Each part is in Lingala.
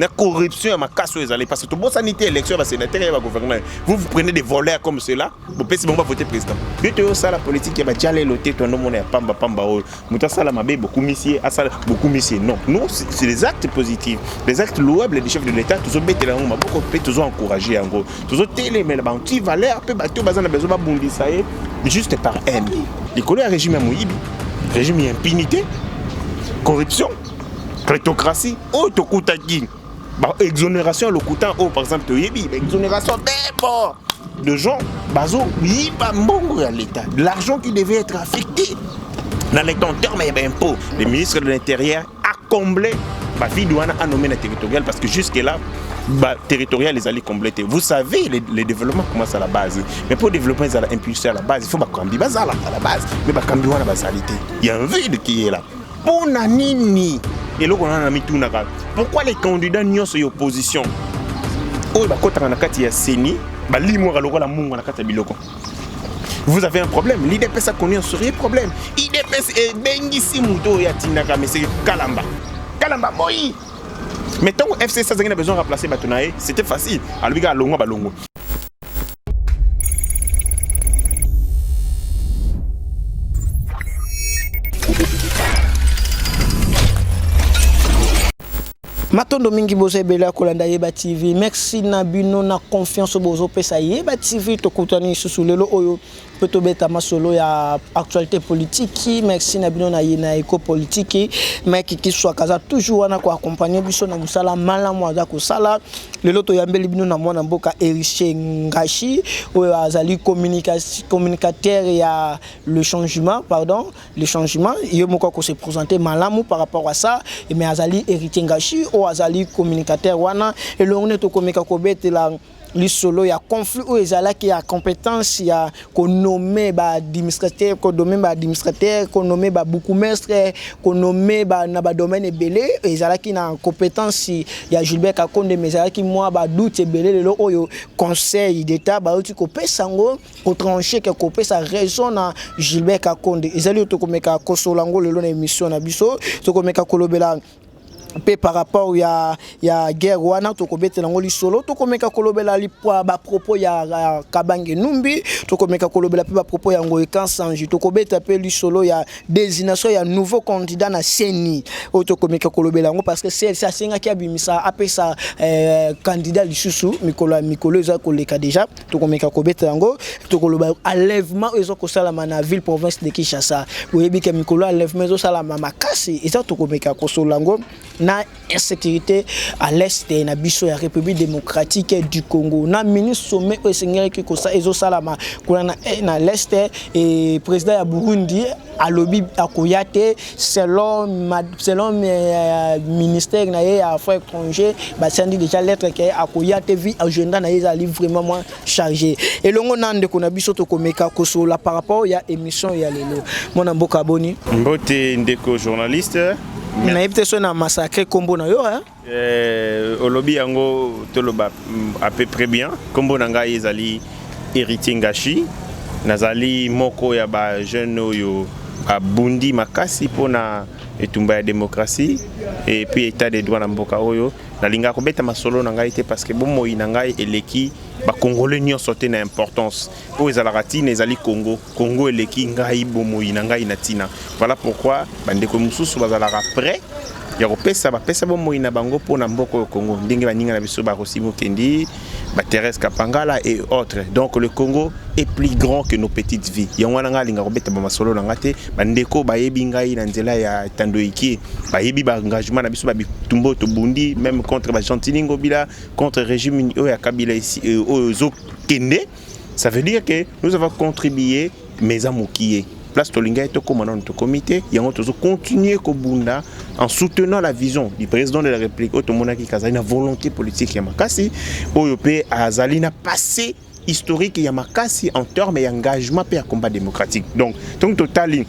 la corruption ma casse aux allées parce que tout bon sanité élection va sénateur et va gouverner. Vous prenez des voleurs comme cela, vous pensez bon va voter président. Bientôt ça la politique qui va déjà aller loter ton nom est pamba muta sala mabe beaucoup missier non nous c'est les actes positifs, les actes louables des chefs de l'État tous bêter là on m'a beaucoup tous encourager en gros tous télé mais la banque valeur peu bateau bazana besoin ba bondi ça est juste par haine. Les collègues régime Moïbi, régime impunité, corruption, kleptocratie, autocoutaki, exonération le coûtant par exemple exonération de gens bazo à l'État, l'argent qui devait être affecté dans les termes d'impôts. Le ministre de l'Intérieur a comblé ma vie douane a nommé la territoriale parce que jusque là territorial les allaient compléter. Vous savez les développements commencent à la base, mais pour développer ils allaient impulser à la base il faut cambi bazala à la base mais cambi wana basalité il y a un vide qui est là pour nanini et là on a mis tout naka pourquoi les candidats n'y sont opposition oh ba kota na kati ya seni ba limo la mungu na kati biloko. Vous avez un problème, l'IDPS a connu un sérieux problème. IDPS est bengisi muto ya tinaka mais c'est Kalamba moi. Mais tant que FC ça a besoin de remplacer Batonae, c'était facile. Alors il y a longo balongo. Matondo mingi boze bela kolanda Yeba TV. Merci na bino na confiance bozo pesa Yeba TV to kutani susulelo oyo peto beta masolo ya actualité politique. Merci na bino na yena éco politique. Mais qui soit kaza toujours wana ko accompagner biso na musala mala mwaza ko sala. Lelo to yambeli bino na mwana mboka Eriche Ngashi oyo azali communicateur ya le changement yo moko ko se présenter malamu par rapport à ça mais azali Eriche Ngashi azali communicateur wana et l'on est au komeka ko betela lisolo ya conflit ou ezala ki ya compétence ya ko nommer ba administrateur ko nommer ba bourgmestre ko nommer ba na ba domaine belé ezala ki na compétence ya Gilbert Kakonde mais ezala ki moi ba doute belé lelo oyo conseil d'état ba uti ko pesango ko trancher que ko pesa raison na Gilbert Kakonde ezali to komeka ko solango lelo na émission na biso to komeka kolobela par rapport ya guerre wana to kobetela ngoli solo to komeka kolobela lipwa ba propos ya Kabange Numbi to komeka kolobela pe ba propos ya Ngoyi Kansanji to kobeta pe li solo ya désignation ya nouveau candidat na Seni o to komeka kolobela ngo parce que c'est ça singa ki abimisa apesa candidat lisusu mikolo eza koleka déjà to komeka kobeta ngo to koloba enlèvement ezo ko sala na ville province de Kinshasa oyebi ke mikolo enlèvement ezo sala makasi eza to komeka kosolango na insécurité à l'est de la biso ya République démocratique du Congo na ministre sommet au Seigneur qui ko sa ezo salama kuna na l'est et président ya Burundi alobi akoyate selon ministère na ya affaires étrangères ba sandi déjà lettre que akoyate vi agenda na ya vraiment moins chargé et longo nande kuna biso to komeka kosola par rapport ya émission ya lelo mona mboka boni mbote ndeko journaliste na yebite so na massacre kombo na yo hein olobi yango toloba à peu près bien kombo na ngai ezali Héritier Ngashi nazali moko ya ba jeune oyo abundi makasi pona etumba ya démocratie et puis état de droit na mboka oyo nalinga kobeta masolo na ngai te parce que bomo ina ngai eleki ba congolais nyonso te na importance o ezalaka tina ezali Congo eleki ngai bomo ina ngai na tina voilà pourquoi bandeko mususu bazalaka prêt ya kopesa bapesa bomo ina bango pona mboka yo Congo ndenge baninga na biso ba Rosimo Kendi ba Thérèse Kapangala et autres. Donc le Congo est plus grand que nos petites vies. Yangwana nga linga kobeta ba masolo na ngate bandeko bayebi ngai na nzela ya Tandoiki bayebi ba engagement na biso ba bitumbo to bundi même contre ba Gentili Ngobila contre régime ya Kabila ici au Kende. Ça veut dire que nous avons contribué mais à Mokié. Place Tolinga est au commandant de comité, il y a continuer Kobunda en soutenant la vision du président de la République, Otomonaki Kazali, la volonté politique Yamakasi, Oyopé Azali n'a passé historique Yamakasi en termes d'engagement pour le combat démocratique. Donc total,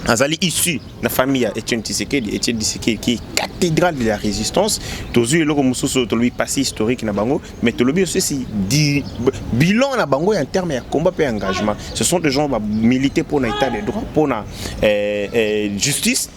Azali issu de la famille Etienne Tshisekedi qui est cathédrale de la résistance. Tozu eloko mususu tolobi passé historique na bango, mais tolobi aussi dit bilan na bango en termes de combat et engagement. Ce sont des gens qui militaient pour l'état de droit, pour la justice.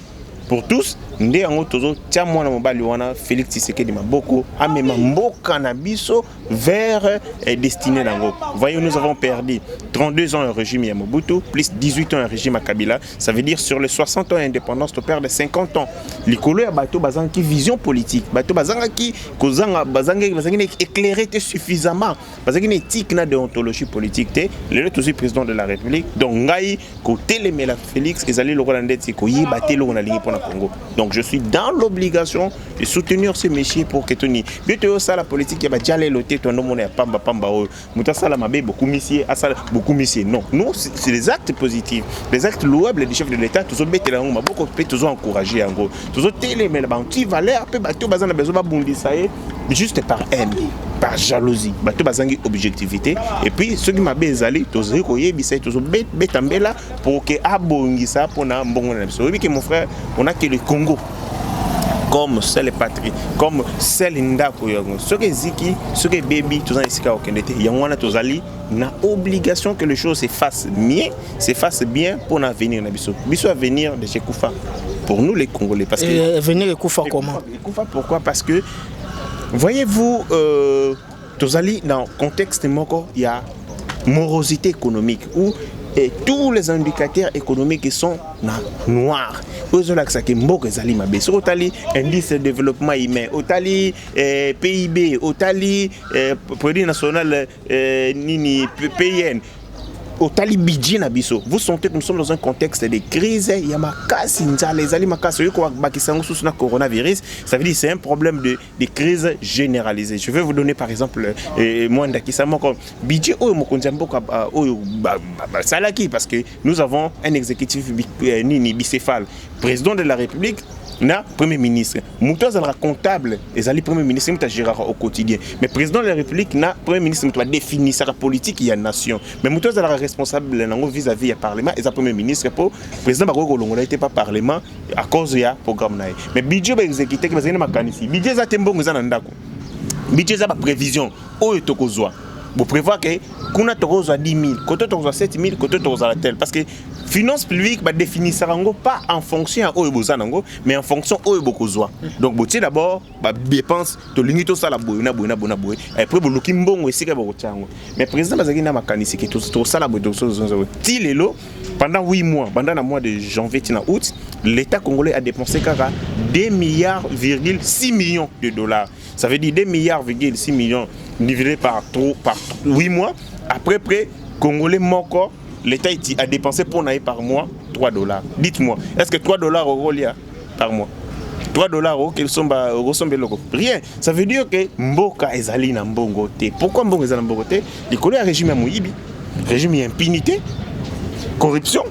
pour tous nde yango tozo tia mwana mobali wana Félix Tshisekedi maboko amema mboka na biso vers destiné nango. Voyez, nous avons perdu 32 ans un régime ya Mobutu plus 18 ans un régime à Kabila. Ça veut dire sur les 60 ans d'indépendance tu perds 50 ans. Likolo ya bato bazangi vision politique, bato bazangi kozanga bazangi éclairer suffisamment, bazangi une éthique na déontologie politique té. Le aussi président de la République donc ngai côté les mela Félix ezali lokona ndeti ko yibate lokona lingi pour na Congo. Donc je suis dans l'obligation de soutenir ce monsieur pour que Tony bientôt ça la politique va déjà loter ton nom ya pamba pamba o muta sala mabe beaucoup monsieur asala beaucoup monsieur. Non, nous c'est les actes positifs, les actes louables du chef de l'État tous betela ngoma beaucoup peut tous encourager en gros tous télé mais banki valeur peu bato bazana besoin ba bundisa juste par haine, par jalousie, bato bazangi objectivité et puis ceux qui m'a bezali tous koyebisa tous betambela pour que abongisa pour na mbongo na biso. Oui que mon frère on a que le Congo comme seule patrie, comme seule ndako yango. Ce que ziki, ce que baby, tout ça ici ka okendete. Yangwana tozali na obligation que les choses se fassent bien pour l'avenir na biso. Biso avenir de chez Koufa. Pour nous les Congolais parce que venir et Koufa comment? Koufa pourquoi? Parce que voyez-vous tozali dans le contexte moko il y a morosité économique où et tous les indicateurs économiques sont noirs. Indice de développement humain, Otali PIB, Otali produit national PIN, Otali budget na biso. Vous sentez que nous sommes dans un contexte de crise. Il y a makasi les ali makasi ko bakisango sous na coronavirus. Ça veut dire c'est un problème de crise généralisée. Je vais vous donner par exemple moi ndakisamo comme budget o mokonzi mboka o salaki parce que nous avons un exécutif bicéphale, président de la République na premier ministre. Mouto sera comptable et ali premier ministre mouta gérera au quotidien. Mais président de la République na premier ministre mouta définir sa politique il y a nation. Mais mouto sera responsable vis-à-vis du parlement et sa premier ministre pour président Bakoko Longola était pas parlement à cause ya programme naï. Mais budget ba exécuter que bazina makanisi. Budget za tembongo za ndako. Budget za ba prévision o etokozwa. Vous prévoyez que kuna tokozwa 10 000, côté tokozwa 7 000, côté tokozwa tel parce que finance publique va définir ça pas en fonction au bozanango mais en fonction au bokozwa. Donc botier d'abord ba dépense to limito ça la boina boy et après boloki mbongo esika bokotiango. Mais président bazaki na makanisi que to ça la boy ti lelo pendant 8 mois, pendant le mois de janvier tina août, l'État congolais a dépensé 2,6 milliards de dollars. Ça veut dire 2,6 milliards divisé par 8 mois. Après près congolais moko l'État a dépensé pour naï par mois $3. Dites-moi, est-ce que $3 par mois? $3 qu'ils sont rien. Ça veut dire que mboka ezali na mbongo te. Pourquoi mbongo ezali na mbongo te? Likolo ya régime ya moyibi, régime ya impunité, corruption,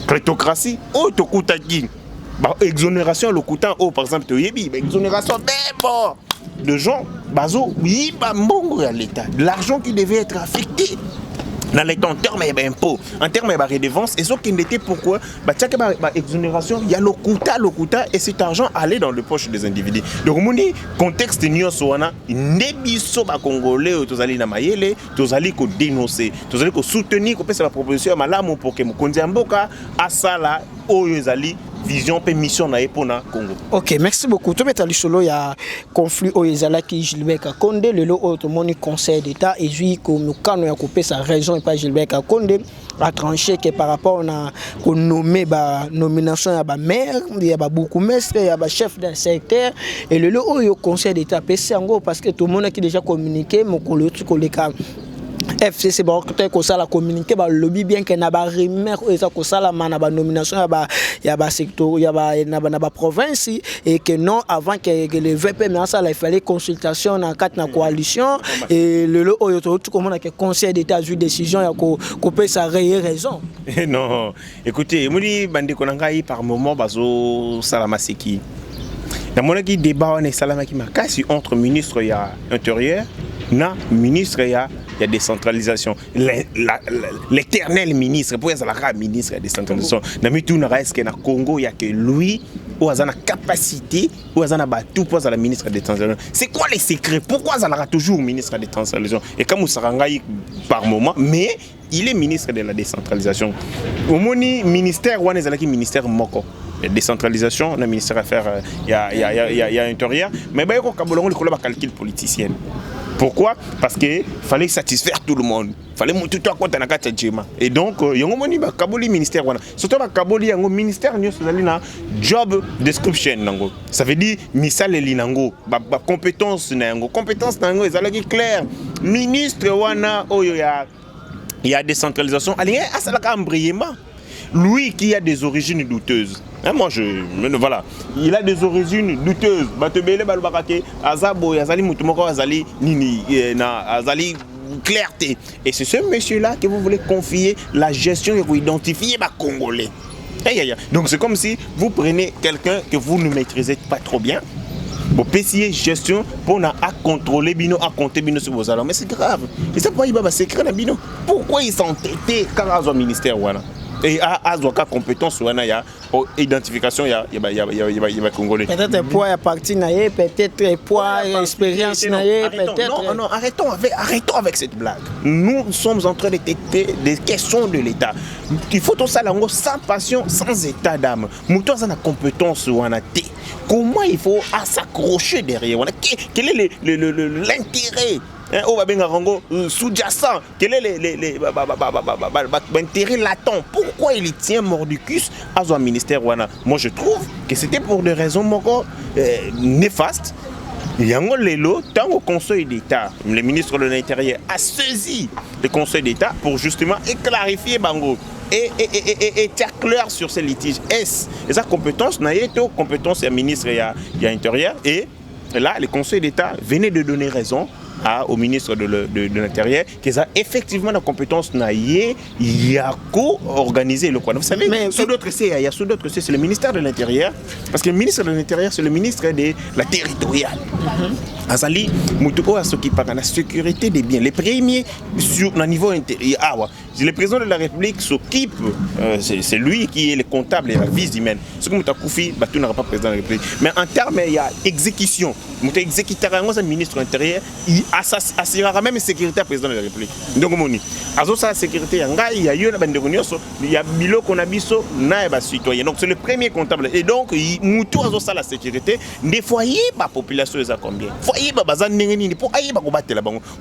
kleptocratie, autokutaki. Exonération le coûtant par exemple toyebi, exonération de gens bazo yiba mbongo ya l'État. L'argent qui devait être affecté dans les temps, en termes d'impôts, en termes de redevance, et ce qui n'était pourquoi, chaque exonération, il y a le quota, et cet argent allait dans les poches des individus. Donc, on dit, contexte nyoswana, nebiso ba congolais, tozali na mayele, tozali ko dénoncer, tozali ko soutenir, ko pesa la proposition malamu pour que mukonzi mboka asala oyo ezali vision et mission na epona Congo. Ok, merci beaucoup. Tu mets solo ya conflit au ezala qui Gilbert Kakonde le lo automoni conseil d'état et lui comme kano ya couper sa raison et pas Gilbert Kakonde a tranché que par rapport na ko nommer ba nomination ya ba maire, ya ba bourgmestre, ya ba chef d'un secteur et le lo au conseil d'état PC en gros parce que tout le monde qui déjà communiqué mon collègue FCC ba ko sala communiquer ba lobby bien que na ba remettre eza ko sala na ba nomination ya ba secteur ya ba na ba province et que non avant que le VP mais ça il fallait consultation dans quatre na coalition et le oyo tout comment que conseil d'état a eu décision ya ko peut sa raison. Non écoutez moni bande ko ngai par moment bazo sala maseki na monaki débat on est salama ki makasi entre ministre ya intérieur na ministre ya décentralisation. L'éternel ministre, pour être la ministre de décentralisation, dans le Congo, il n'y a que lui où a la capacité, où a tout pour la ministre de décentralisation. C'est quoi les secrets? Pourquoi il y a toujours ministre de décentralisation? Et comme Sarangaï par moment, mais il est ministre de la décentralisation. Au ministère, on est ministère Moko. décentralisation, le ministère des Affaires il y a intérieur, mais il y a un calcul politicien. Pourquoi? Parce qu'il fallait satisfaire tout le monde. Il fallait tout à côté de Djema. Et donc, il y a un Kaboli ministère. Surtout Kaboli, il y a un ministère qui a job description. Ça veut dire misal et linango, compétence nango. Compétence nango, c'est clair. Ministre wana il y a décentralisation. Allez, ça l'a embrayement. Lui qui a des origines douteuses. Moi, voilà, il a des origines douteuses. Batebele balbakake, azabo, azali mutumoko, azali nini, azali clarté. Et c'est ce monsieur-là que vous voulez confier la gestion et vous identifiez les Congolais. Donc c'est comme si vous prenez quelqu'un que vous ne maîtrisez pas trop bien. Vous payez gestion pour contrôler bino, à compter bino sur vos allants. Mais c'est grave. Et ça, il va secret dans bino. Pourquoi ils sont entêtés quand ils ont un ministère wana? Et à Zoka compétence, il y a identification, il y a Congolais. Peut-être poids à partir naïe, peut-être poids expérience naïe, peut-être. Non, arrêtons avec cette blague. Nous sommes en train de traiter des questions de l'État. Il faut tout ça sans passion, sans état d'âme. Nous avons la compétence ou comment il faut s'accrocher derrière? Quel est l'intérêt? Sous-jacent, quel est l'intérêt latent? Pourquoi il tient mordicus à son ministère? Moi je trouve que c'était pour des raisons néfastes. Il y a un lélo, tant au Conseil d'État, le ministre de l'Intérieur a saisi le Conseil d'État pour justement clarifier Bango et être clair sur ces litiges. Et sa compétence, n'a été compétence du ministre et à l'Intérieur. Et là, le Conseil d'État venait de donner raison au ministre de l'Intérieur qu'ils ont effectivement la compétence il y a co-organiser le quoi. Vous savez, sous d'autres c'est le ministère de l'Intérieur, parce que le ministre de l'Intérieur c'est le ministre de la territoriale. Azali Moutouko a s'occupe de la sécurité des biens. Les premiers sur le niveau intérieur. Le président de la République s'occupe, c'est lui qui est le comptable et la vise humaine. Ce que Moutakoufi, tu n'auras pas président de la République. Mais en termes, il y a exécution. Moutak exécutera un ministre de l'Intérieur, il assurera même la sécurité président de la République. Donc, la sécurité, il y a bilo qu'on a biso, na citoyen. Donc, c'est le premier comptable. Et donc, Moutou a la sécurité. Des foyers, la population est à combien?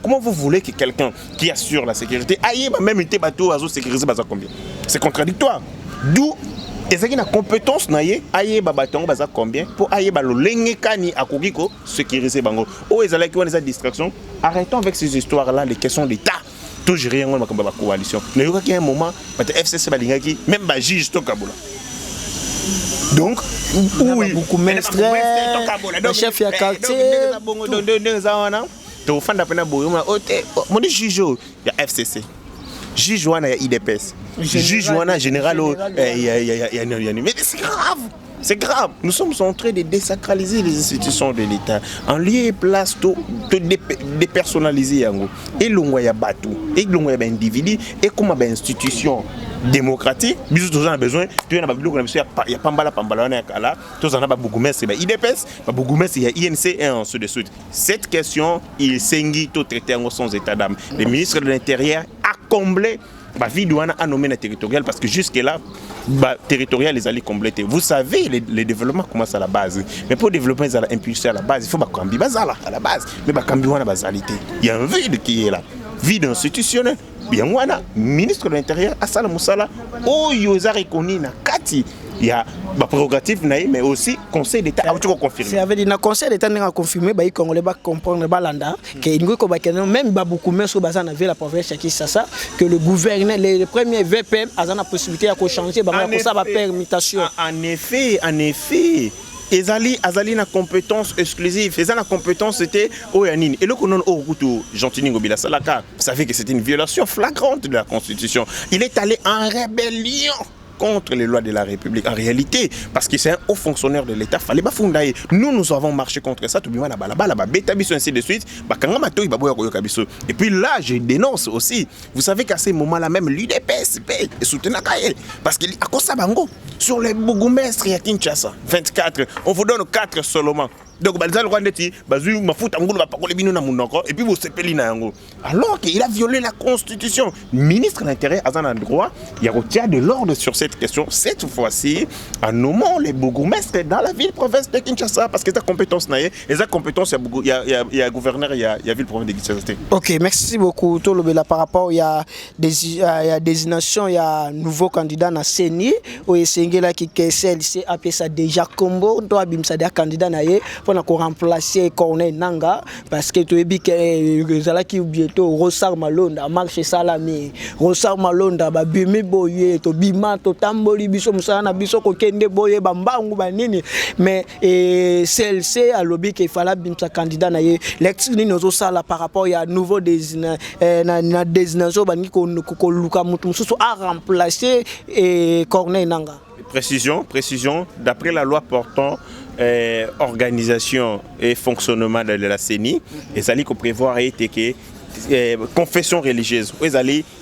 Comment vous voulez que quelqu'un qui assure la sécurité aille même été bateau à sécuriser combien? C'est contradictoire. D'où ezaki na compétence na ye aye babatongo baza combien pour aye ba lolenge kani akokiko sécuriser bango. O ezalaki wana za distraction. Arrêtons avec ces histoires là, les questions d'état. Toujours rien on makamba ba coalition. Mais il y a un moment peut FCC balingaki même ba juge to kabula. Donc, oui, beaucoup mestre, le chef ya quartier, to fanda pena boyo mon juge ya FCC. Juge wana ya IDPS. Juge wana général mais c'est grave. C'est grave. Nous sommes en train de désacraliser les institutions de l'État. En lieu et place, de dépersonnaliser. Et l'on y a battu. Et l'on y a individu. Et comme une institution démocratique, nous avons besoin. Il y a Pambala, tous en a beaucoup mais c'est IDPS, beaucoup mais il y a INC et ainsi de suite. Cette question, il s'enguit tout traité sans état d'âme. Le ministre de l'Intérieur a comblé. Vie douane a nommé la territoriale parce que jusque-là, territorial les allait compléter. Vous savez, le développement commence à la base. Mais pour développer, ils allaient impulser à la base. Il faut cambi bazala à la base. Mais cambi wana bazalité. Il y a un vide qui est là. Vide institutionnel. Bien wana ministre de l'Intérieur Assala Moussala, oh yoza reconnu na kati. Il y a la prérogative mais aussi conseil d'État a confirmé. C'est avec le conseil d'État n'a confirmé les Congolais va comprendre balanda que il ngoko bakena même beaucoup mais sur bazana la province qui ça que le gouverneur les premiers VPM a la possibilité de changer pour ça va permutation. En effet. Azali na compétence exclusive. Et ça la compétence c'était Oyanine. Et le konon Orukutu Gentini Ngobila Salaka, vous savez que c'était une violation flagrante de la Constitution. Il est allé en rébellion contre les lois de la République. En réalité, parce que c'est un haut fonctionnaire de l'État, fallait pas fonder. Nous avons marché contre ça. Tout le monde a ainsi de suite. Et puis là, je dénonce aussi. Vous savez qu'à ces moments-là, même l'UDPS est soutenu. Parce qu'à cause de ça, sur les bourgmestres, il y a Kinshasa, 24. On vous donne 4 seulement. Donc balza le rwandeti bazui mafuta ngulu bapakole bino na munoko et puis vous sepeli na yango. Alors qu'il a violé la constitution. Ministre de l'Intérieur a un droit, il retient de l'ordre sur cette question cette fois-ci en nommant les bourgmestres dans la ville province de Kinshasa parce que ta compétence naie et sa compétence il y a gouverneur il y a ville province de Kinshasa. OK, merci beaucoup Tolobela par rapport il y a désignation il y a nouveau candidat na CENI au Esengela qui CLC appelé ça déjà combo to abimsa des candidats naie pour remplacer Corneille Nanga parce que tu ebi que zala ki bientôt Rosar Malonda marché salami Rosar Malonda ba bimi boye to bima to tamboli biso musana biso ko kende boye bambangu banini mais CLC a lobby qu'il fallait bimsa candidat naie lecture ni nozo sala par rapport il y a nouveau na désignation bani ko luka mutu mususu a remplacer Corneille Nanga. Précision, d'après la loi portant organisation et fonctionnement de la CENI, et allait prévoir que confession religieuse,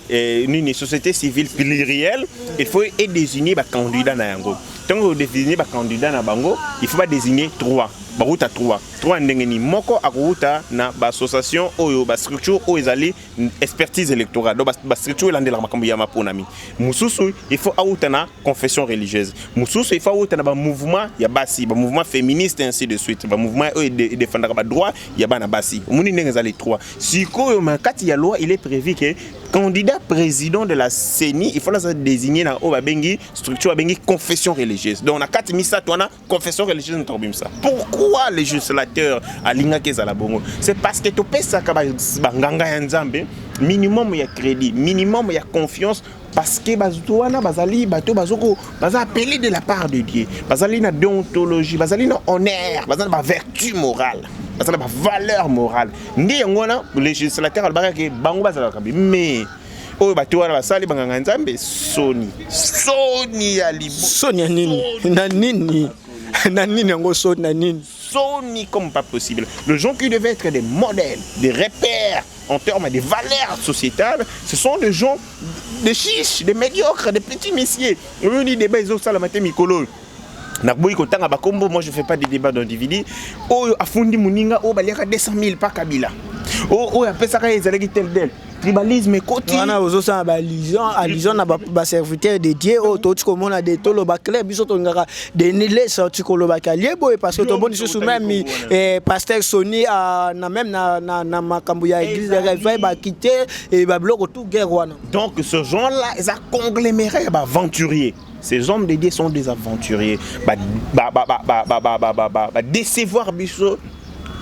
une société civile plurielle, il faut désigner un candidat na yango. Tant que désigner un candidat na bango, il faut pas désigner trois. Baruta 3 ndengeni moko akuta na ba association oyo ba structure oyo ezali expertise électorale donc ba structure landela makambo ya maponami mususu il faut auta na confession religieuse mususu il faut auta na ba mouvement ya basi ba mouvement féministe ainsi de suite ba mouvement oyo défendre ba droit ya bana basi muni ndenge ezali 3 sikoyo makati ya loi il est prévu que candidat président de la CENI il faut la désigner na o ba bengi structure ba bengi confession religieuse donc na 4 misa tona confession religieuse ntobim ça pourquoi les législateurs alinga kezala bongo c'est parce que to pesa ka banganga ya nzambe minimum ya crédit minimum ya confiance parce que bazouana bazali bato bazoko baza appelé de la part de Dieu bazali na déontologie bazali na honneur bazali ba vertu morale bazali ba valeur morale ndi ngona législateur alobaka ke bango bazala kabi mais oyo bato wana basali banganga nzambe soni ya libo soni ya nini na nini na nini yango soni na nini soni comme pas possible. Les gens qui devaient être des modèles, des repères en termes de valeurs sociétales, ce sont des gens, des chiches, des médiocres, des petits messieurs. On dit des belles ça la matin Mikolo. Moi je ne fais pas des débats d'individus. Oh, Afundi Muninga, oh, Baliaka 200 000 par Kabila. Oh, après ça, ils allaient tel d'elle. Tribalisme côté. On a aussi un allusion na serviteur de Dieu au tout comme on a des tolo bakle biso to ngara de nile sorti ko lo bakalier boy parce que to bon sous même pasteur Sony na même na makambu ya église va ba quitter et ba bloquer tout guerre wana. Donc ce genre là ils a congloméré ba aventuriers. Ces hommes de Dieu sont des aventuriers. Décevoir biso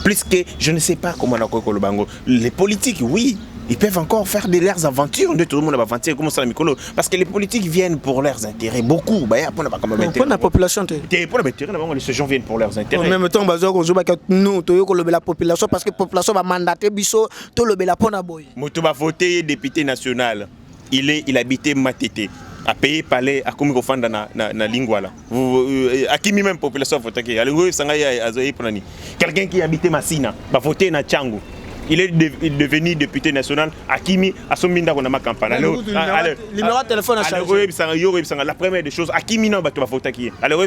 plus que je ne sais pas comment on a le bango. Les politiques oui. Ils peuvent encore faire de leurs aventures. De tout le monde va aventurer comme ça, Mikolo. Parce que les politiques viennent pour leurs intérêts. Beaucoup. Pour la population. Pour les gens viennent pour leurs intérêts. En même temps, nous, la population, parce que la population va mandater Bisso, tout le bela pona boy. Moto va voter député national. Il habitait Matete. A payé palais à comme refanda na lingua là. À qui même population voter. Quelqu'un qui habitait Massina va voter na Tchango. Il est devenu député national. Akimi a son minda dans ma campagne. Le numéro de téléphone a changé. La première des choses, Akimi n'a pas voté qui. Alors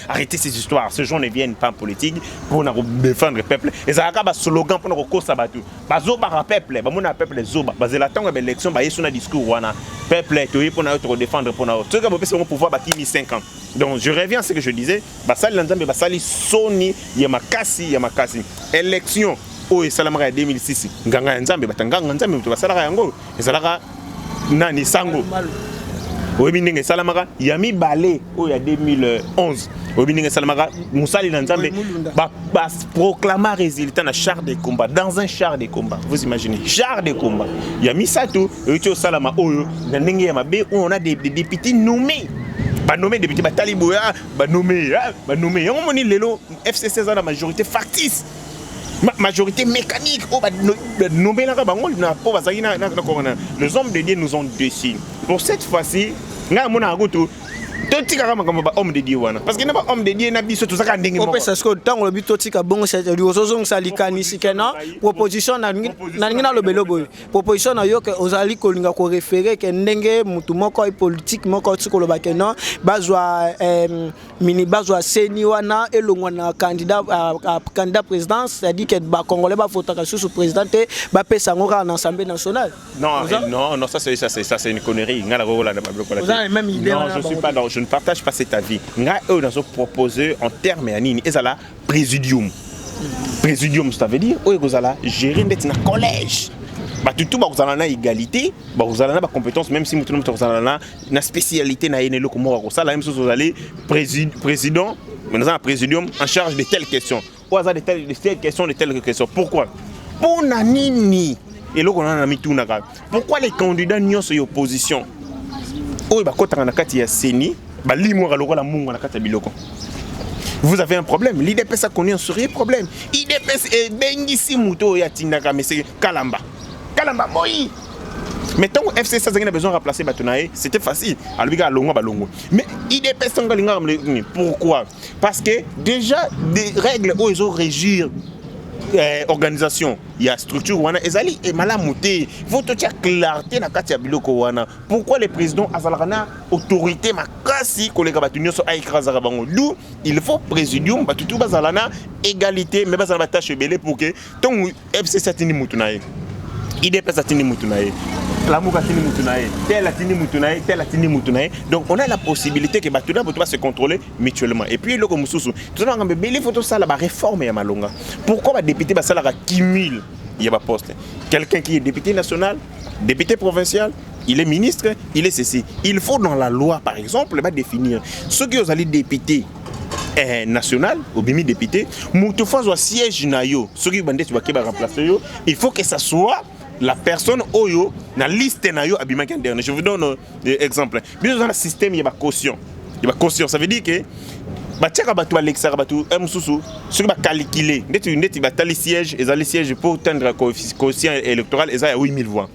arrêtez ces histoires. Ces gens ne viennent pas en politique pour défendre le peuple. Et ça a un slogan pour nous sabatou. Bazoba peuple, bamona peuple zoba. Bazela tanga l'élection, ba yesu na discours wana. Peuple to pour nous défendre pour nous. Ce que vous pouvez pouvoir Bakimi 5 ans. Donc je reviens à ce que je disais. Basali Nzambe basali Soni Yamakasi. Élection. Oh, et Salamara 2006, Nganga Nzambe, Batanganga Nzambe, Basala Yango, et Salara Nani Sango. Au Binding et Salamara, Yami Balé, oh, il y a 2011. Au Binding et Salamara, Moussali Nzambe, proclama résultat dans un char de combat, dans un char de combat. Vous imaginez, char de combat. Yami Sato, Eutio Salama, Oyo, Nanenge Yamabe, où on a des députés nommés. Pas nommé député Bataliboya, pas nommé. On dit Lelo, FCC a la majorité factice. Majorité mécanique, les hommes de Dieu nous ont déçus. Pour cette fois-ci, totika makambo ba homme de Dieu wana parce que na ba homme de Dieu na biso to saka ndenge moko parce que tant le but totika bongo c'est ozozong salikani sikena proposition na ngina lobelo boy proposition na yo que ozali kolinga ko référer que ndenge mutu moko politique moko tsiko lo bakena bazwa mini bazwa seni wana elongwa na candidat président c'est-à-dire que ba congolais ba votaka sous président ba pesa ngora na assemblée nationale. Non, ça c'est une connerie. Non, je ne partage pas cet avis. Nous avons proposé en termes anini et ça là présidium. Présidium, ça veut dire où vous allez gérer un collège. Tout vous allez avoir égalité, vous allez avoir compétence même si vous avez une spécialité na yene loko mo ça la même chose vous allez président, maintenant un présidium en charge de telles questions. Ou de telles questions. Pourquoi? Pour nanini et là on a mis tout na. Pourquoi les candidats n'y sont opposition? Vous avez un problème. L'IDPS a connu un sérieux problème. L'IDPS est bengisi muto ya tindaka mais c'est Kalamba. Kalamba moi. Mais tant que FC a besoin de remplacer Batonae, c'était facile. Mais l'IDPS pourquoi? Parce que déjà des règles où ils ont régir organisation, il y a structure wana ezali et malamuté faut tout clarté na kati ya biloko wana. Pourquoi les présidents azalana autorité makasi kolega batunyo so aikrazaka bango d'où il faut présidium batutu bazalana égalité mais bazala tâche belé pour que ton FC satini mutunae IDPS satini mutunae l'amour atini mutunae tel atini mutunae. Donc on a la possibilité que batuna va se contrôler mutuellement. Et puis le comme sous tout ça ngambé belé photo ça la réforme ya malonga. Pourquoi le député basala cumule il y a pas poste. Quelqu'un qui est député national, député provincial, il est ministre, il est ceci. Il faut dans la loi par exemple définir ceux qui ont allé député national ou bien député, mutu fazo siège na yo, ceux qui bandé tu va remplacer yo, il faut que ça soit la personne oyo na liste na yo abima qui dernier. Je vous donne un exemple. Bien dans le système il y a caution. Il y a caution, ça veut dire que batiaka batu Alexa batu msusu ceux qui va calculer net va tali siège et les sièges pour atteindre quotient électoral et ça a 8000 voix.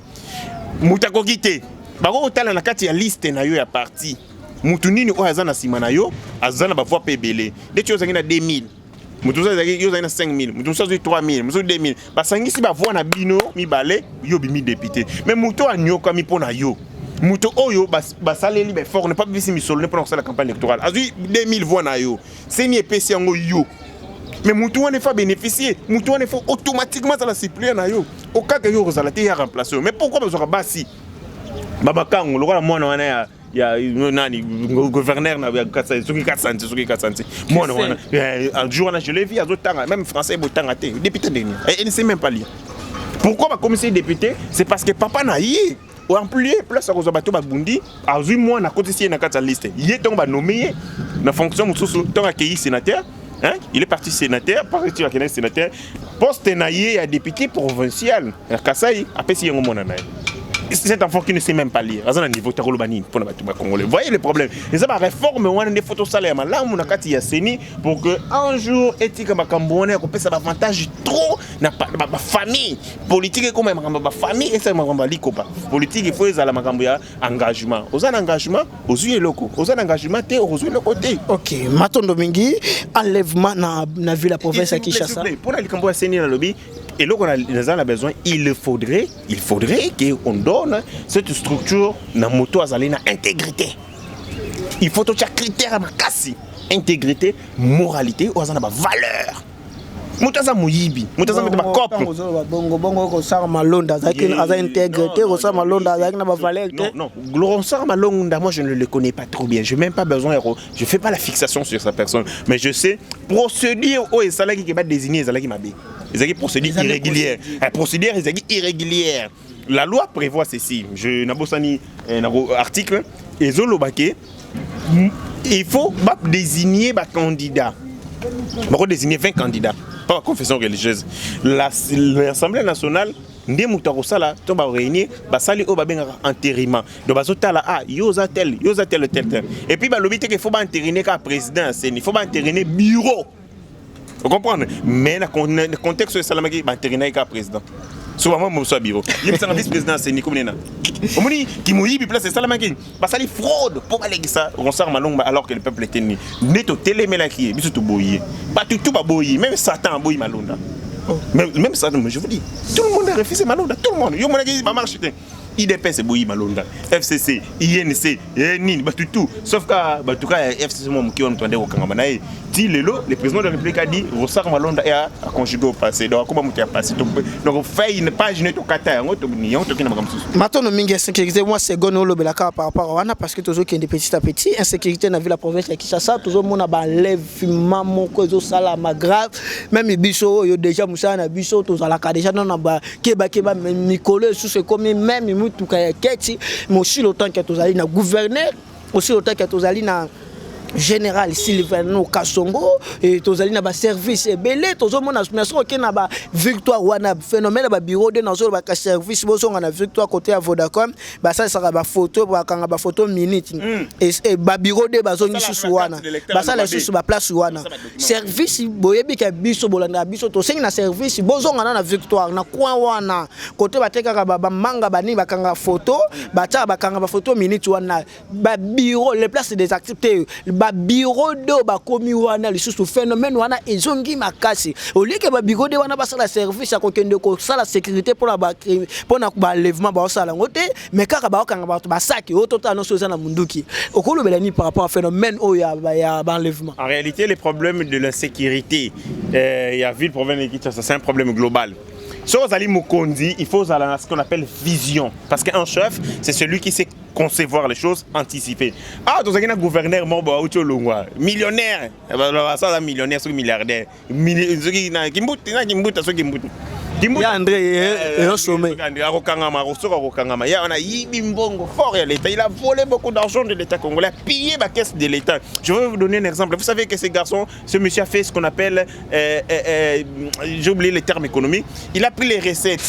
Mutako kité. Bako otala na kati ya liste na yo ya parti. Mutu nini o azana sima na yo azana ba voix pebele. Ndeti ozangi na 2000. Mutuza yo zana 5000, mutuza zo 3000, mutuza 2000. Basangi si ba voix na bino mi balé yo bimi député. Mais muto anyoka mi pona yo. Muto oyo basaleli be fort ne pas bisi mi solo ne pendant la campagne électorale. Azui 2000 voix na yo. C'est ni épais yango yo. Mais muto on ne fa bénéficier, muto on ne faut automatiquement ça la suppléer na yo. Au cas que yo rezalate ya remplacer. Mais pourquoi besoin basi? Baba Kango lokola mwana wana ya nani gouverneur na 400 moi un jour je l'ai vu à d'autres même français botanga té député dernier et ne sait même pas lire. Pourquoi ba commissaire député? C'est parce que papa na yé ou employé place à Rosabato Babundi a 8 mois na côté na kata liste yé donc ba nommé na fonction mususu donc accueilli sénateur hein il est parti sénateur parti à sénateur poste na yé à député provincial à Kasai après si yango mona na. Cet enfant qui ne sait même pas lire, à un niveau tarolobani pour les Congolais. Vous voyez le problème? Les hommes réforment, on a des photos salaires, là on a kati yaseni pour que un jour éthique makambouane qu'on peut ça avantage trop na famille politique comme ma famille et ça makamba likopa. Politique il faut les ala makambuya engagement. Aux engagement, aux yeux locaux. Aux engagement té aux yeux le côté. OK, Matondo Mingi enlèvement na ville la province à Kinshasa. Pour la likambo yaseni na lobby. Et là, on a besoin, il faudrait qu'on donne cette structure na moto azali na intégrité. Il faut tout chaque critère à ma casse. Intégrité, moralité, ou azana ba valeur. Mutaza muyibi, mutaza mettre ba cop. Bongo ça malonda, ça intégrité, ça malonda, ça na ba valeur. Non, Gloronsar malonda, moi je ne le connais pas trop bien. Je n'ai même pas besoin, je fais pas la fixation sur sa personne, mais je sais procédure où est ça qui va désigner ça qui m'a bien. Ils ont procédure irrégulière. Procédure irrégulière. La loi prévoit ceci. Je n'ai pas un article. Et il faut désigner un candidat. Il faut désigner 20 candidats. Pas la confession religieuse. L'Assemblée nationale, ndé mutarosala la tomba réunir basali o babenga entérinement donc bazotala yoza tel et puis ba lobité qu'il faut ba entériner ka président il faut ba entériner bureau. Vous comprenez? Mais dans le contexte de Salamaki, il y a un président. so moi mon so bureau il me vice président c'est Nico Nena omoni qui moyibi place c'est ça la manki basali fraude pour aller ça Ronsard Malonga alors que le peuple était né neto télémela qui biso to boyer pas tout ba boyer même Satan boyer Malonda même Satan je vous dis tout le monde a refusé Malonda tout le monde yo mon qui va marcher IDP c'est boyer Malonda FCC INC nini ba tout sauf que tout cas FCC mo qui on entendait au Kangama na ti lelo le président de la République a dit Ronsard Malonda a conjugué au passé donc comment muté a passé donc fait une page net au Qatar on to ni on to kina makam susu maintenant mingi sécurité moi c'est gono lo belaka par rapport wana parce que toujours qui est petit à petit insécurité na ville la province ya Kinshasa toujours mona ba enlèvement moko zo sala ma grave même biso yo déjà musa na biso to zala ka déjà non na ba keba mikolo sous ce comme même mutu ka keti mais aussi le temps que to zali na gouverneur aussi le temps que to zali na général Sylvain Kasongo et tozali na ba service belé tozomona naso ke na ba victoire wana phénomène ba bureau de nazo ba service bozonga na victoire côté à Vodacom ba ça sera ba photo ba kanga ba photo minute et ba bureau de bazongi susu wana ba ça la susu ba place wana service boyebi ka biso bolanda biso to sengi na service bozonga na victoire na coin wana côté ba teka ba manga bani ba kanga photo ba ta ba kanga ba photo minute wana ba bureau les places des activités ba bureau de ba komi wana lisusu phénomène wana ezongi makasi au lieu que ba bureau de wana ba sala service ya kokende ko sala sécurité pour na ba lèvement ba sala ngote mais kaka ba okanga ba saki o tota no soza na munduki okolo belani par rapport à phénomène o ya ba enlèvement. En réalité les problèmes de l'insécurité il y a ville province de Kinshasa c'est un problème global. Sur Zali Mukondi, il faut ce qu'on appelle vision. Parce qu'un chef, c'est celui qui sait concevoir les choses, anticiper. Ah, tu as un gouverneur millionnaire. Ça, millionnaire, c'est milliardaire. Ya André et sommet. Il a volé beaucoup d'argent de l'État congolais, a pillé la caisse de l'État. Je vais vous donner un exemple. Vous savez que ce garçon, ce monsieur a fait ce qu'on appelle, j'ai oublié les termes économiques, il a pris les recettes,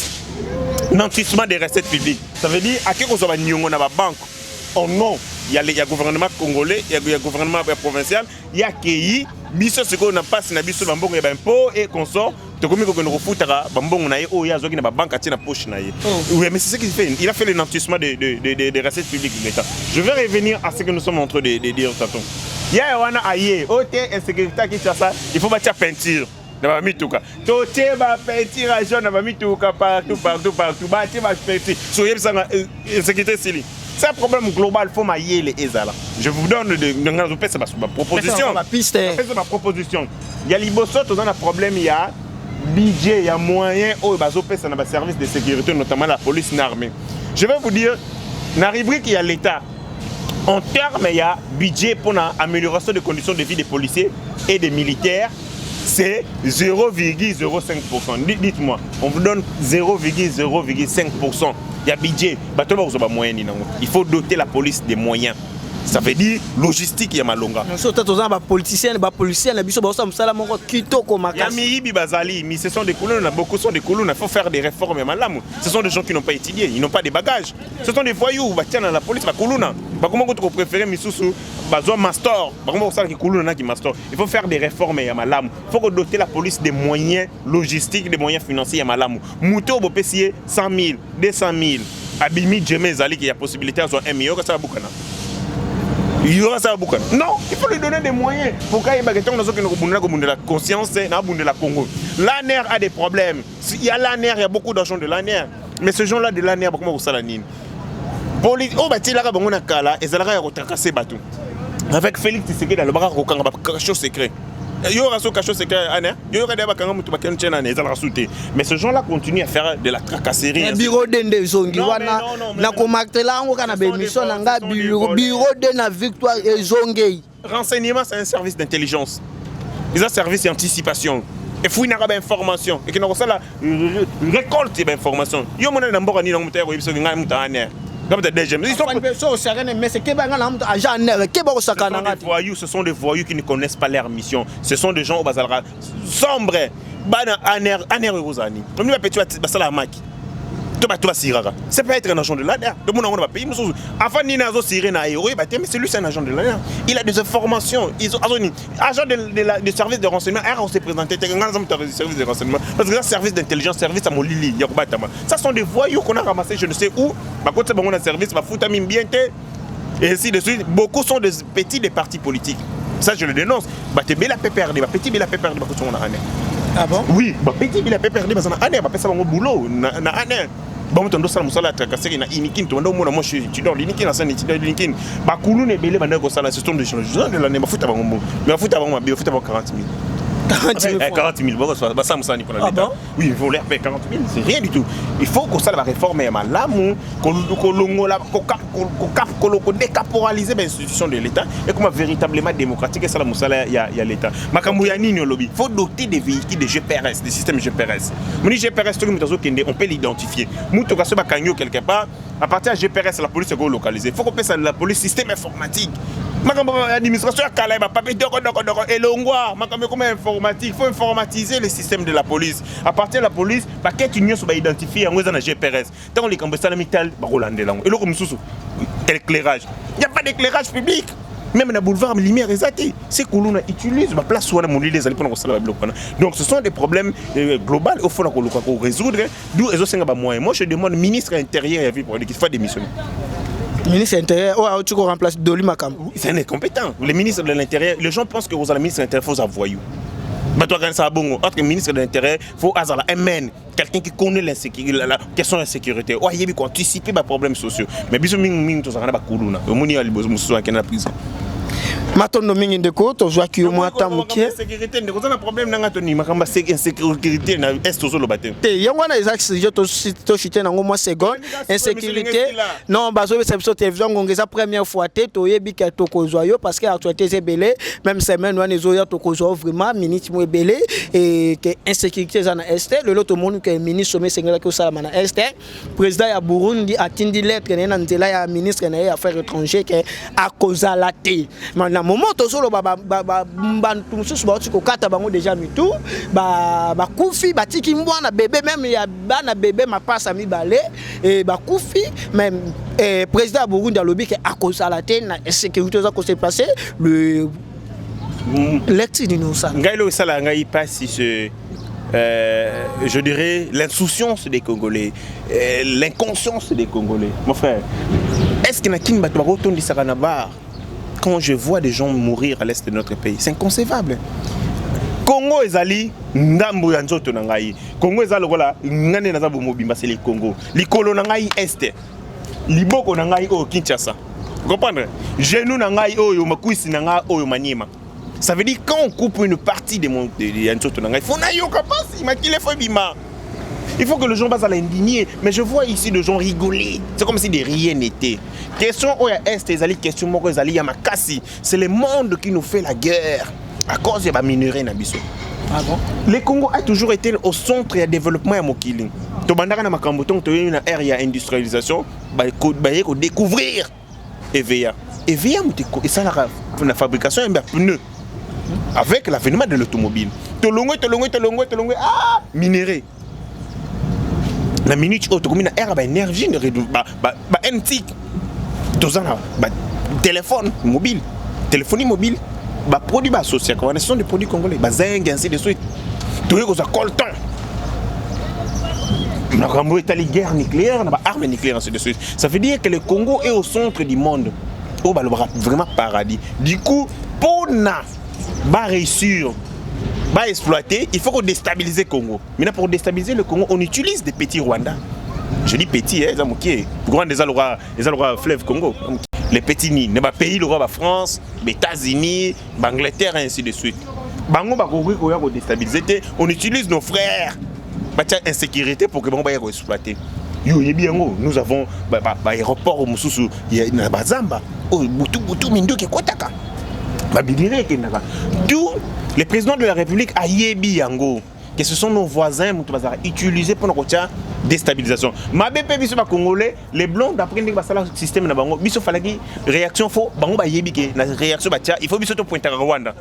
nantissement des recettes publiques. Ça veut dire à quel point on a une banque. Oh non, il y a le gouvernement congolais, il y a le gouvernement provincial, il y a Kéi, biso ce qu'on a passé na biso bambongo ya impôt et consort. Oui, mais c'est ce qu'il fait. Il a fait le nantissement des recettes publiques de l'État. Je vais revenir à ce que nous sommes en train de dire, tonton. Il y a un aïe, insécurité qui ça, il faut bâtir peinture. Toté ba peinture à jaune, partout. Bâtir ma peinture. Soyez sans insécurité, c'est un problème global, il faut mailler les Ezala. Je vous donne ma proposition. Ma proposition. Il y a l'Ibosso, tu as un problème, il y a budget, il y a moyen, oh, bah, ça n'a pas service de sécurité, notamment la police l'armée. Je vais vous dire, dans la rubrique, il y a l'État. En termes, il y a budget pour l'amélioration des conditions de vie des policiers et des militaires. C'est 0,05%. Dites-moi, on vous donne 0,05%. Il y a budget. Il faut doter la police des moyens. Ça veut dire logistique ya malonga. Politiciens, mais ce sont des colons, beaucoup sont des colons, il faut faire des réformes. Ce sont des gens qui n'ont pas étudié, ils n'ont pas de bagages. Ce sont des voyous, dans la police, comment vous préférez Missoussou, master, il faut faire des réformes. Il faut doter la police des moyens logistiques, des moyens financiers. Mouto Bopessier 100 000, 200 000. Abimi Djemé Zali qui a possibilité à 1 million, ça va beaucoup. Il y aura ça beaucoup. Non, il faut lui donner des moyens. Pour qu'il y ait la conscience de la Congo. L'ANER a des problèmes. Il y a l'ANER, il y a beaucoup d'argent de l'ANER. Mais ce gens-là de l'ANER, comment vous savez? Oh, bah, tu l'as dit, Kala, et ça l'a retracassé bateau. Avec Félix Tshisekedi dans le bar, il y a un cachot secret. Il y aura ce cachot secret, il y aura des mais ce gens-là continuent à faire de la tracasserie. Bureau de Zongi, bureau de la victoire et Zongi. Renseignement, c'est un service d'intelligence. Ils ont un service d'anticipation. Et fouille n'a pas d'information. Et qui n'a pas la récolte d'informations. Il y a un peu ce sont des voyous qui ne connaissent pas leur mission. Ce sont des gens au bazar sombres. C'est pas être un agent de l'ANR. Tout le monde a payé. Avant Nina Siré na héros, mais c'est lui, c'est un agent de l'ANR. Il a des informations. Agent de service de renseignement. On s'est présenté. Service de renseignement. Parce que là, service d'intelligence, service à mon Lili. Ça sont des voyous qu'on a ramassés, je ne sais où. Par contre, c'est bon, on a service, ma fouta mine bien. Et ainsi de suite. Beaucoup sont des petits des partis politiques. Ça, je le dénonce. Petit Bela PPRD, petit Bela PPRD, on a un. Ah bon? Oui, petit Bela PPRD, on a un. On a ça au boulot. On a un. Bon, on doit savoir la tracasserie na inikin. Tu vois, moi, je suis étudiant. L'inikin, la scène étudiant, l'inikin. Bah, Koulou n'est belé, maintenant, ça, la système de change. Je l'année, ma foot avant mon mot. Mais ma foot avant ma bio, foot avant 40 000. 40 000, bon, ça me dit pour la l'État. Oui, il faut l'air payer 40 000, c'est rien du tout. Il faut que ça va réformer l'amour, qu'on décaporalise l'institution de l'État et qu'on véritablement démocratique et ça il y a l'État. Il faut doter des véhicules de GPRS, des systèmes GPRS. Mon GPRS, on peut l'identifier. Quelque part, à partir de GPRS, la police est localisée. Il faut qu'on passe la police système informatique. L'administration et il faut informatiser le système de la police. À partir de la police, paquet union soit identifié en dans GPRS. Tant les camps de mital, Rolande langue. Et là comme sous éclairage. Il n'y a pas d'éclairage public. Même dans le boulevard, la lumière est zatée. C'est que l'on utilise la place où on a mon lit les pour donc ce sont des problèmes globaux au fond qu'on résoudre. D'où ils ont moyens. Moi je demande ministre intérieur qu'il faut démissionner. Ministre de l'Intérieur, tu remplaces Doli Makam. C'est un incompétent. Le ministre de l'Intérieur, les gens pensent que vous avez le ministre de l'Intérieur, il faut avoir. Mais toi, quand ça bon, entre ministre de l'Intérieur, il faut avoir un MN, quelqu'un qui connaît la question de la sécurité. Il faut anticiper les problèmes sociaux. Mais bien sûr, tout ça, on a pas coulou. On a la prison. Matondo mingi ndeko to zwa ki mo atamuke sécurité ndeko za problème nanga toni makamba insécurité na est zo lobaté te yango na exact sujet to chité nango mo seconde insécurité non bazo be sepso télévision ngongeza première fois te to yebi ka to kozwa yo parce que actualité c'est belé même semaine wana zo ya to kozwa vraiment minute mo belé et que insécurité za na est le lot monde que ministre sommet sengela ko sala na est président ya Burundi atindi lettre na nzela ya ministre na affaires étrangères que a causa la te na moment tozolo bantu mususu ba otiko kata bango déjà mitu ba kufi batiki mwana bébé même ya bana bébé mapasa mibale et ba kufi même président Burundi alobi que a cause la te na sécurité za ko se passer le lecture d'innocent ngailo sala ngai passe je dirais l'insouciance des Congolais, l'inconscience des Congolais. Mon frère, est-ce qu'il y a qui va retourner à Saranabar? Quand je vois des gens mourir à l'est de notre pays, c'est inconcevable. Congo ezali ndambo ya nzoto na ngai. Congo ezali lokola ngane naza bomobimba c'est le Congo. Likolo na ngai est. Liboko na ngai o Kinshasa. Vous comprenez? Genou na ngai oyo makwisi na ngai oyo Maniema. Ça veut dire quand on coupe une partie de mon nzoto na ngai, faut na yo kapasi makile fo bima. Il faut que les gens basent à l'indigner. Mais je vois ici des gens rigoler. C'est comme si de rien n'était. Question est question c'est le monde qui nous fait la guerre à cause de la minerai Nabiso. Ah bon? Le Congo a toujours été au centre de développement à Mokili. Tobandara na makamboton to une ère ya industrialisation, ba découvrir EVA. EVA et ça la fabrication de pneus. Avec l'avènement de l'automobile. Tolongo ah minerai. La minute où tu as une énergie de antique, téléphone mobile, téléphonie mobile, produits associés, ce sont des produits congolais, zinc, ainsi de suite. Tu as un coltan. On a une guerre nucléaire, on a armes nucléaires, ainsi de suite. Ça veut dire que le Congo est au centre du monde. Oh, vraiment paradis. Du coup, pour réussir, exploiter, il faut qu'on déstabilise le Congo. Maintenant, pour déstabiliser le Congo, on utilise des petits Rwandais. Je dis petits, grand des fleuve Congo. Les petits nids, les pays, le roi de France, les États-Unis, l'Angleterre, et ainsi de suite. On utilise nos frères. Insécurité pour que on va exploiter. Nous avons l'aéroport au Moussoussou, il y a Bazamba, Boutou Mindo qui est Kotaka. D'où le président de la République a yébi yango que ce sont nos voisins qui utilisés pour notre déstabilisation. Ma BP biso ba congolais les blancs d'après ndenge basala système na bango biso falaki réaction faux bango ba yebi que na réaction ba tia il faut biso to pointer Rwanda.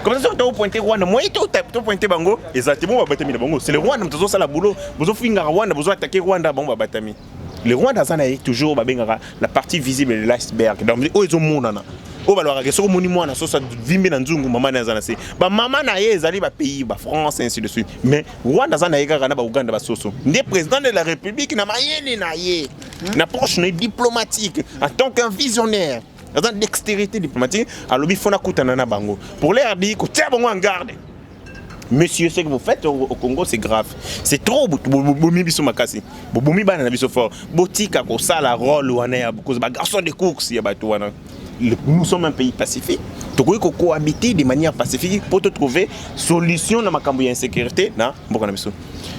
Comme ça, tu as pointé Rwanda. Moi, tu as pointé Bango. Exactement, c'est le Rwanda. Tu as la boulot. Tu as fait Rwanda. Tu as attaqué Rwanda. Bon, Batami. Le Rwanda, ça a toujours la partie visible de l'iceberg. Donc, ils ont mon nana. Oh bah alors que monument na so ça vimbe na nzungu mama na zana se ba mama na ye ezali ba pays ba France ainsi de suite mais Rwanda za na ye kana ba Uganda ba soso ndé président de la République na mayene na ye na approche diplomatique en tant qu'un visionnaire dans dextérité diplomatique alobi fona kutana na bango pour leur dire que tiens bon en garde. Monsieur, ce que vous faites au Congo, c'est grave. C'est trop. Boumi biso makasi. Boumi bana na biso fort. Botika ko sala rôle wana ya beaucoup ba garçon de course ya bato wana. Nous sommes un pays pacifique. Tu peux cohabiter de manière pacifique pour te trouver solution dans ma insécurité.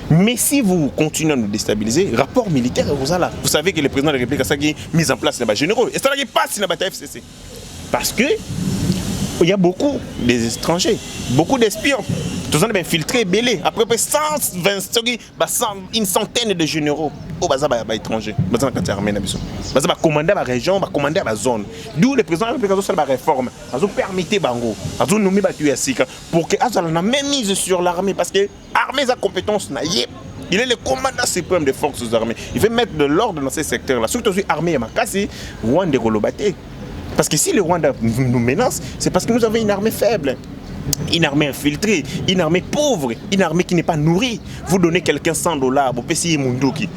Mais si vous continuez à nous déstabiliser, rapport militaire, vous savez que le président de la République a mis en place les généraux. Et ça n'a pas si la FCC. Parce que il y a beaucoup d'étrangers, beaucoup d'espions. Tous ont infiltré, belé. Après 120, une centaine de généraux au bazar étrangers. Bazar quand armé na biso. Bazar commander la région, commander la zone. D'où le président de la République a fait la réforme. Ils ont permis bango. Ils ont nommé Batuyasika pour que Azal n'a même mise sur l'armée parce que l'armée a compétence na yé. Il est le commandant suprême des forces armées. Il veut mettre de l'ordre dans ces secteurs-là. Surtout aussi armée Makasi, Rwanda Golobate. Parce que si le Rwanda nous menace, c'est parce que nous avons une armée faible, une armée infiltrée, une armée pauvre, une armée qui n'est pas nourrie. vous donnez quelqu'un $100, vous payez Munduki.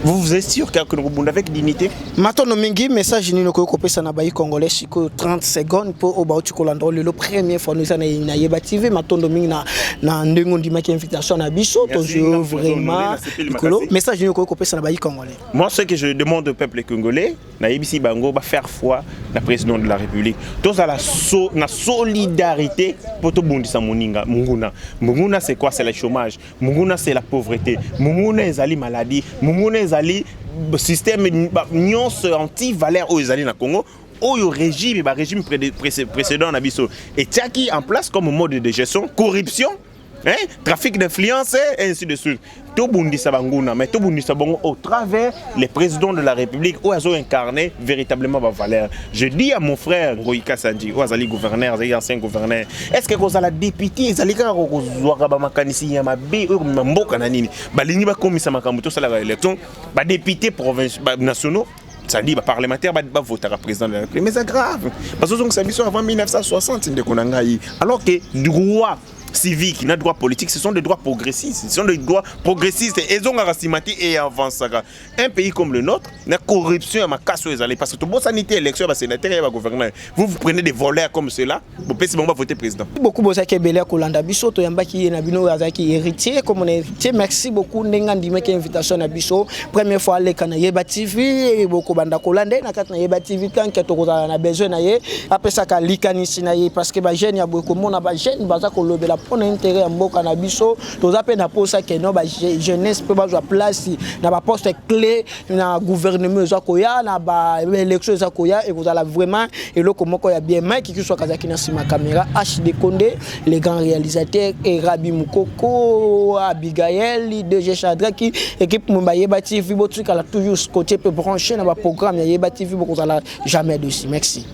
Vous êtes sûr que vous avec dignité? Maintenant, mingi message ni loko ko pesa na bayi congolais siko 30 secondes pour au bauti kolando le première fois nous na Yeba TV matondo mingi na ndengo ndima ki invitation na biso to je vraiment message ni loko ko pesa na bayi congolais. Moi ce que je demande au peuple congolais na yebisi bango ba faire foi na président de la République. Tous à la solidarité pour to bondisa moninga munguna. Munguna c'est quoi? C'est le chômage. Munguna c'est la pauvreté. Munguna ezali maladie. Munguna le système anti-valeur aux Alliés na Congo, au régime précédent na biso et qui en place comme mode de gestion, corruption, trafic d'influence et ainsi de suite. Tout bundi sabanguna, mais tout bundi sabongo au travers les présidents de la République où ils ont incarné véritablement ma valeur. Je dis à mon frère Ngoïka Sandji, où ils gouverneur, ils ancien gouverneur, est-ce que vous allez député, ils allez quand vous aurez ba makanisi ya mabe ou mboka na nini, ba lingi ba komisa makambuto sala la élection, ba député provinciaux nationaux. Ça dit, parlementaire va voter à président de la République. Mais c'est grave. Parce que ça a avant 1960, alors que droit civique, les droits politiques, ce sont des droits progressistes. Ce sont des droits progressistes et ils ont racimaté et avancent. Un pays comme le nôtre, la corruption ma casse parce que tout bon sanité, élection, sénateur et gouverneur. Vous prenez des voleurs comme cela, vous pouvez voter président. Beaucoup de gens qui ont Kolanda Biso, to yamba qui nabino azaki héritier comme on héritier. Merci beaucoup Nenga Ndima qui invitation na Biso. Première fois les kana Yeba TV et beaucoup banda Kolanda na kat na Yeba TV quand que to na besoin na ye. Après ça ka likanisi na ye parce que ba jeune ya beaucoup mona ba jeune baza ko lobela pour intérêt à mboka na biso to zape na posa que no ba jeunesse peut ba place na ba poste clé na gouvernement za koya na ba élection za koya et vous allez vraiment et le comment ko ya bien mai qui soit kazaki na sima caméra HD Condé les grands réalisateurs et Rabi Mukoko Abigail DG Chadra qui équipe Mumba Yeba TV botu kala toujours côté peut brancher na ba programme Yeba TV beaucoup za jamais dessus. Merci.